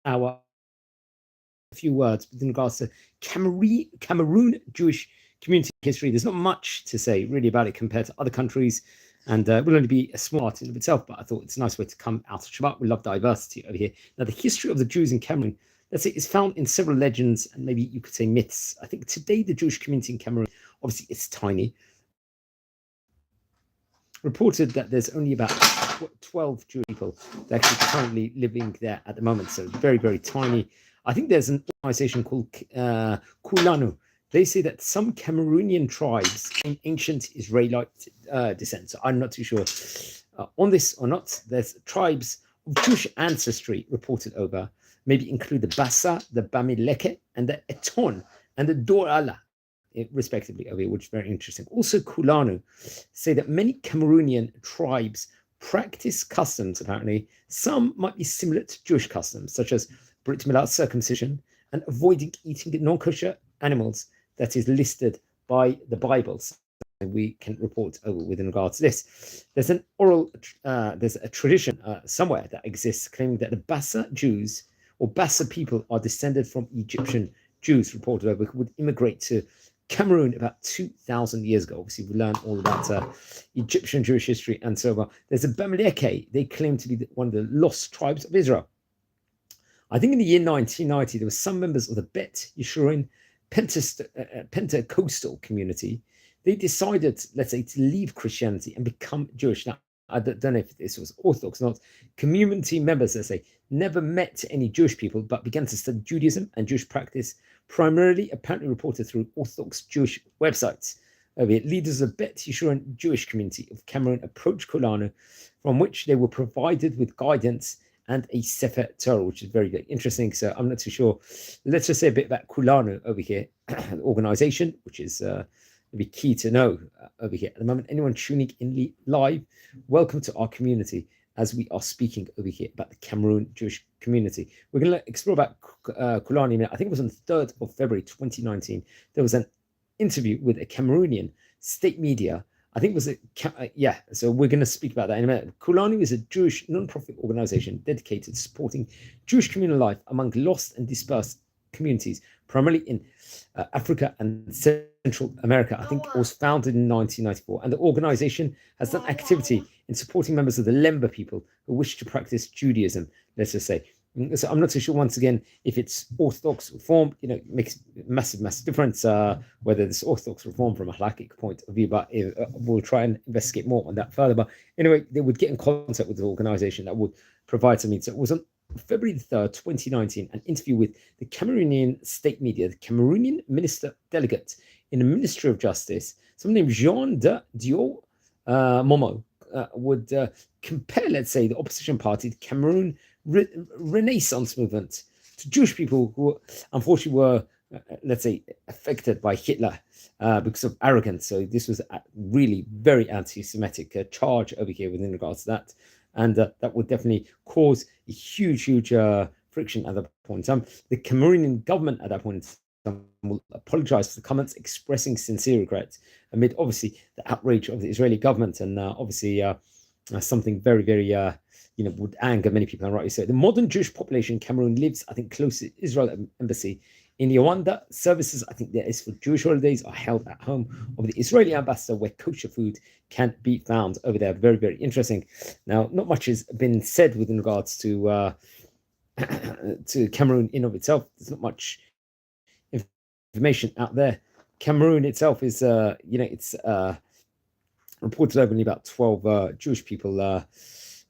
a few words in regards to Cameroon Jewish community history. There's not much to say really about it compared to other countries, and it will only be a small part in of itself, but I thought it's a nice way to come out of Shabbat. We love diversity over here. Now, the history of the Jews in Cameroon, let's say, is found in several legends and maybe you could say myths. I think today the Jewish community in Cameroon, obviously it's tiny, reported that there's only about 12 Jewish people that actually currently living there at the moment, so very, very tiny. I think there's an organization called Kulanu. They say that some Cameroonian tribes claim ancient Israelite descent. So I'm not too sure on this or not. There's tribes of Jewish ancestry reported over, maybe include the Bassa, the Bamileke, and the Eton, and the Dorala, respectively, over here, which is very interesting. Also, Kulanu say that many Cameroonian tribes practice customs, apparently. Some might be similar to Jewish customs, such as Brit Milah, circumcision, and avoiding eating non-kosher animals that is listed by the Bibles. We can report over within regards to this. There's an oral, there's a tradition somewhere that exists claiming that the Bassa Jews or Bassa people are descended from Egyptian Jews, reported over, who would immigrate to Cameroon about 2,000 years ago. Obviously, we learned all about Egyptian Jewish history and so on. There's a Bamileke. They claim to be one of the lost tribes of Israel. I think in the year 1990, there were some members of the Bet Yeshurun Pentecostal community. They decided, let's say, to leave Christianity and become Jewish. Now, I don't know if this was Orthodox or not. Community members, let's say, never met any Jewish people, but began to study Judaism and Jewish practice, primarily, apparently reported through Orthodox Jewish websites. Leaders of Bet Yeshurun Jewish community of Cameroon approached Kulanu, from which they were provided with guidance and a Sefer Torah, which is very, very interesting. So I'm not too sure. Let's just say a bit about Kulanu over here, the organization, which is maybe key to know over here at the moment. Anyone tuning in live, welcome to our community as we are speaking over here about the Cameroon Jewish community. We're going to explore about Kulanu in a minute. I think it was on the 3rd of February 2019. There was an interview with a Cameroonian state media. I think it was so we're going to speak about that in a minute. Kulanu is a Jewish non-profit organization dedicated to supporting Jewish communal life among lost and dispersed communities, primarily in Africa and Central America. I think it was founded in 1994, and the organization has done activity in supporting members of the Lemba people who wish to practice Judaism, let's just say. So I'm not so sure, once again, if it's Orthodox Reform, it makes massive difference, whether it's Orthodox Reform from a halakhic point of view, but we'll try and investigate more on that further. But anyway, they would get in contact with the organization that would provide some needs. So it was on February the 3rd, 2019, an interview with the Cameroonian state media, the Cameroonian minister delegate in the Ministry of Justice, someone named Jean de Dio Momo, would compare, let's say, the opposition party, the Cameroon Renaissance movement, to Jewish people who unfortunately were, let's say, affected by Hitler because of arrogance. So this was a really very anti-Semitic charge over here within regards to that. And that would definitely cause a huge friction at that point in time. The Cameroonian government at that point in time will apologize for the comments, expressing sincere regret amid, obviously, the outrage of the Israeli government, and obviously something very, very, would anger many people. And rightly so. The modern Jewish population in Cameroon lives, I think, close to Israel embassy in Rwanda. Services, I think, there is for Jewish holidays are held at home of the Israeli ambassador, where kosher food can be found over there. Very, very interesting. Now, not much has been said with regards to to Cameroon in of itself. There's not much information out there. Cameroon itself is, it's reported only about 12 Jewish people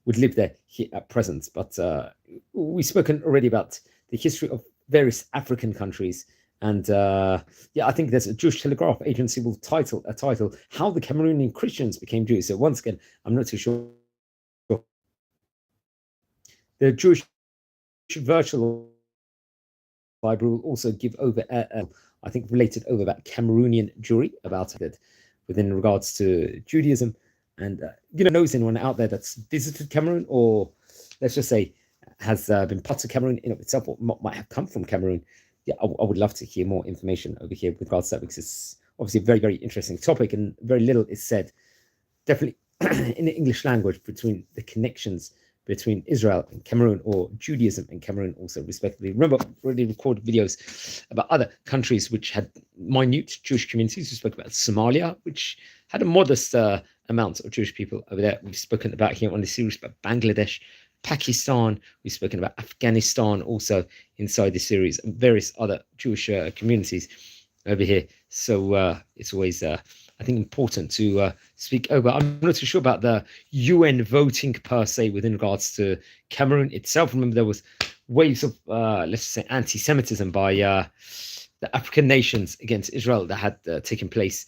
would live there here at present. But we've spoken already about the history of various African countries. And I think there's a Jewish Telegraph agency will title How the Cameroonian Christians Became Jews. So once again, I'm not too sure. The Jewish Virtual Library will also give over, I think, related over about Cameroonian Jewry, about it within regards to Judaism. And knows anyone out there that's visited Cameroon, or let's just say has been part of Cameroon in of itself, or might have come from Cameroon? I would love to hear more information over here with regards to that, because it's obviously a very, very interesting topic, and very little is said, definitely in the English language, between the connections between Israel and Cameroon, or Judaism and Cameroon, also respectively. Remember, I've already recorded videos about other countries which had minute Jewish communities. We spoke about Somalia, which had a modest amount of Jewish people over there. We've spoken about here on the series about Bangladesh, Pakistan. We've spoken about Afghanistan also inside the series, and various other Jewish communities over here. So it's always, I think, important to speak over. I'm not too sure about the UN voting per se within regards to Cameroon itself. Remember, there was waves of, let's say, anti-Semitism by the African nations against Israel that had taken place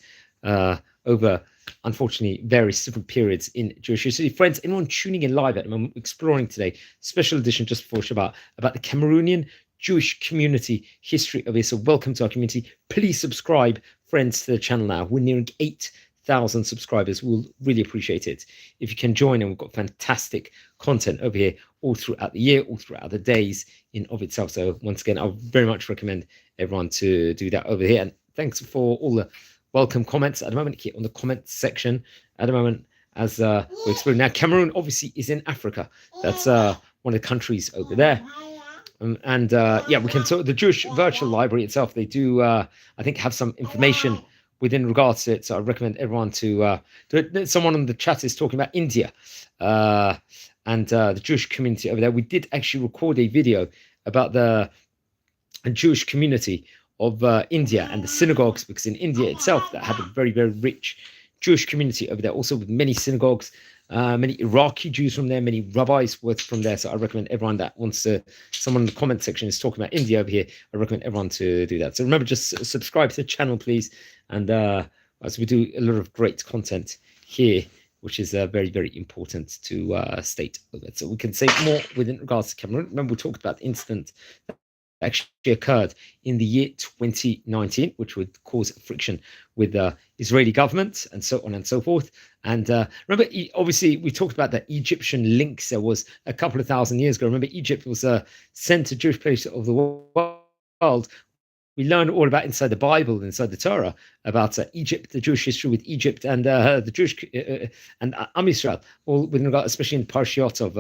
over, unfortunately, various different periods in Jewish history. Friends, anyone tuning in live at the moment, exploring today, special edition just before Shabbat, about the Cameroonian Jewish community history of it. So welcome to our community. Please subscribe, friends, to the channel now. We're nearing 8,000 subscribers. We'll really appreciate it if you can join, and we've got fantastic content over here all throughout the year, all throughout the days in of itself. So once again, I would very much recommend everyone to do that over here. And thanks for all the welcome comments at the moment here on the comment section at the moment as we're exploring. Now, Cameroon obviously is in Africa. That's one of the countries over there. Yeah, we can talk the Jewish Virtual Library itself. They do, I think, have some information within regards to it. So I recommend everyone to do it. Someone on the chat is talking about India and the Jewish community over there. We did actually record a video about the Jewish community of India and the synagogues, because in India itself, that had a very, very rich Jewish community over there, also with many synagogues. Many Iraqi Jews from there, many rabbis were from there. So I recommend everyone that wants to, someone in the comment section is talking about India over here, I recommend everyone to do that. So remember, just subscribe to the channel, please. And as we do a lot of great content here, which is very, very important to state. So we can say more within regards to Cameroon. Remember, we talked about the incident that actually occurred in the year 2019, which would cause friction with the Israeli government and so on and so forth. And remember, obviously, we talked about the Egyptian links. There was a couple of thousand years ago. Remember, Egypt was a center Jewish place of the world. We learn all about inside the Bible, inside the Torah, about Egypt, the Jewish history with Egypt and the Jewish and Am Yisrael, all with regard, especially in Parshiot of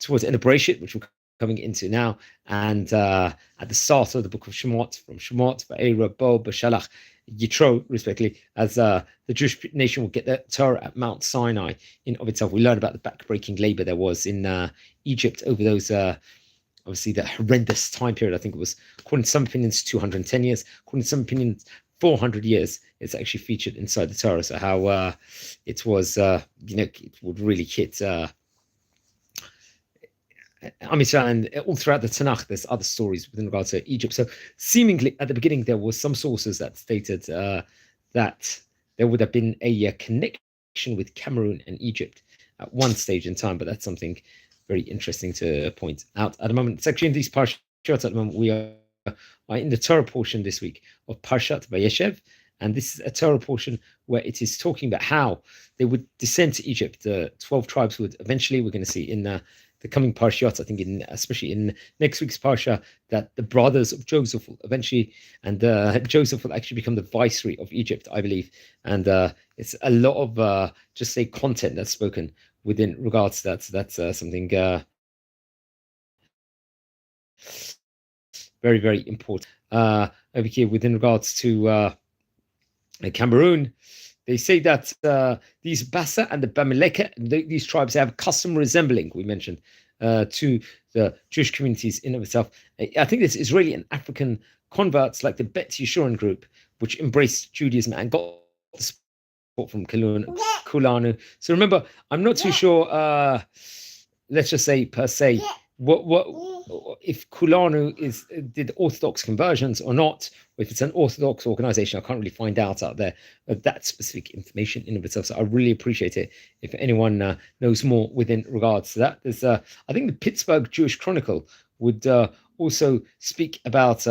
towards the end of Bereshit, which we're coming into now, and at the start of the book of Shemot, from Shemot, Va'era, Bo, Bashalach, Yitro, respectively, as the Jewish nation will get the Torah at Mount Sinai in of itself. We learned about the backbreaking labor there was in Egypt over those, obviously, the horrendous time period. I think it was, according to some opinions, 210 years, according to some opinions, 400 years. It's actually featured inside the Torah. So how it was, it would really hit Am Yisrael, and all throughout the Tanakh, there's other stories within regards to Egypt. So seemingly at the beginning, there was some sources that stated that there would have been a connection with Cameroon and Egypt at one stage in time, but that's something very interesting to point out at the moment. It's actually in these Parshat at the moment. We are in the Torah portion this week of Parshat Vayeshev, and this is a Torah portion where it is talking about how they would descend to Egypt. The 12 tribes would eventually, we're going to see in the coming Parshiot, I think, especially in next week's Parsha, that the brothers of Joseph will eventually, and Joseph will actually become the viceroy of Egypt, I believe. And it's a lot of just say content that's spoken within regards to that. So that's something very, very important over here within regards to Cameroon. They say that these Bassa and the Bamileke, these tribes have custom resembling, we mentioned, to the Jewish communities in of itself. I think it's Israeli and African converts like the Bet Yeshurun group, which embraced Judaism and got the support from Kulanu. So remember, I'm not too sure, let's just say per se, what if Kulanu did Orthodox conversions or not, or if it's an Orthodox organization. I can't really find out there that specific information in of itself. So I really appreciate it if anyone knows more within regards to that. There's I think the Pittsburgh Jewish Chronicle would also speak about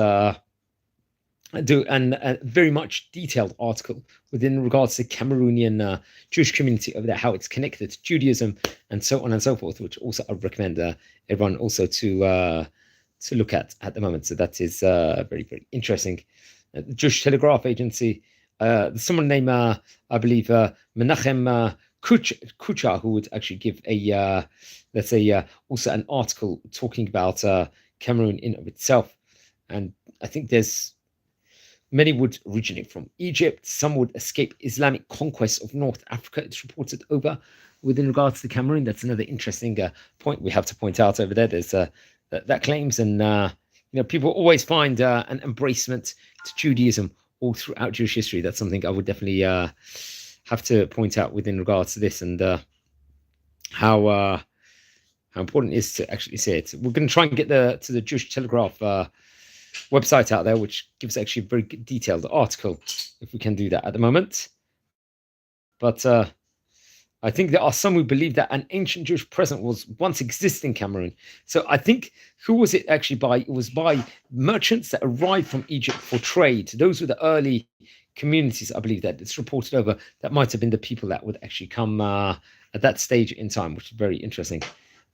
do a very much detailed article within regards to Cameroonian Jewish community over there, how it's connected to Judaism and so on and so forth, which also I recommend everyone also to look at the moment. So that is very, very interesting. The Jewish Telegraph Agency, someone named, I believe, Menachem Kucha, who would actually give a let's say also an article talking about Cameroon in of itself. And I think there's many would originate from Egypt. Some would escape Islamic conquest of North Africa. It's reported over within regards to Cameroon. That's another interesting point we have to point out over there. There's that claims, and people always find an embracement to Judaism all throughout Jewish history. That's something I would definitely have to point out within regards to this, and how important it is to actually say it. We're going to try and get to the Jewish Telegraph website out there, which gives actually a very detailed article, if we can do that at the moment. But I think there are some who believe that an ancient Jewish presence was once existing in Cameroon. So I think, who was it actually by? It was by merchants that arrived from Egypt for trade. Those were the early communities, I believe, that it's reported over. That might have been the people that would actually come at that stage in time, which is very interesting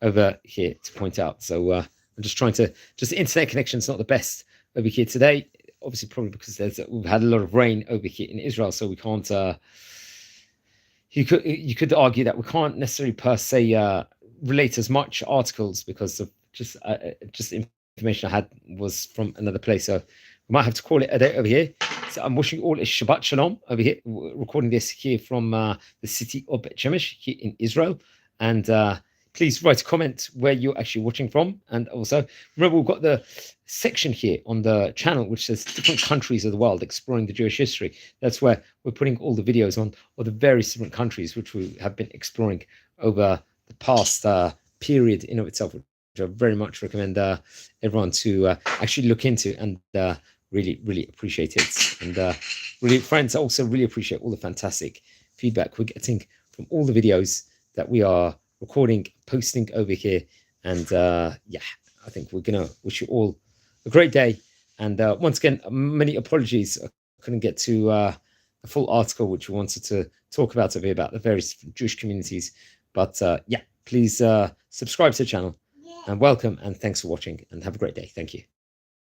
over here to point out. So I'm just trying to, just the internet connection is not the best over here today. Obviously, probably because we've had a lot of rain over here in Israel, so we can't. You could argue that we can't necessarily per se relate as much articles because of just the information I had was from another place. So we might have to call it a day over here. So I'm wishing you all a Shabbat Shalom over here, recording this here from the city of Bet Shemesh here in Israel. And please write a comment where you're actually watching from. And also, remember, we've got the section here on the channel which says different countries of the world exploring the Jewish history. That's where we're putting all the videos on, or the various different countries which we have been exploring over the past period in of itself, which I very much recommend everyone to actually look into, and really appreciate it. And really, friends, I also really appreciate all the fantastic feedback we're getting from all the videos that we are recording, posting over here. And I think we're gonna wish you all a great day. And once again, many apologies, I couldn't get to the full article which we wanted to talk about over here about the various Jewish communities. But please subscribe to the channel, and welcome, and thanks for watching, and have a great day. Thank you.